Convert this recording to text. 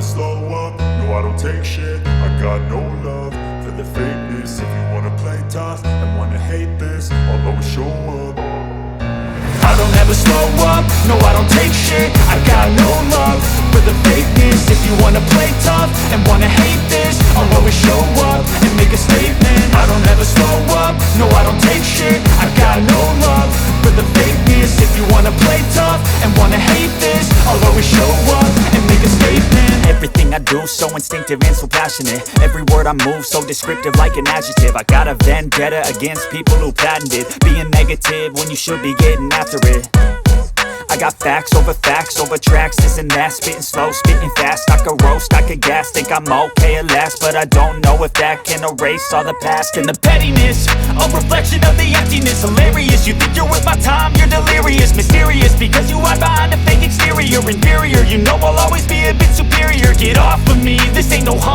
slow up, no I don't take shit. I got no love for the fakeness. If you wanna play tough and wanna hate this, I'll always show up. I don't ever slow up, no I don't take shit. I got no love for the fakeness. If you wanna play tough and wanna hate this, I'll always show up and make a statement. I don't ever slow up, no I don't take shit. I got no love for the fakeness. If you wanna play tough and wanna hate this, I'll always show up and make a statement. Everything I do so instinctive and so passionate. Every word I move so descriptive like an adjective. I got a vendetta against people who patented being negative when you should be getting after it. I got facts over tracks, this and that. Spitting slow, spitting fast, I could roast, I could gas. Think I'm okay at last, but I don't know if that can erase all the past. And the pettiness, a reflection of the emptiness. Hilarious, you think you're worth my time, you're delirious. Mysterious, because you hide behind a fake exterior. Inferior, you know I'll always be a bit superior. Get off of me, this ain't no humble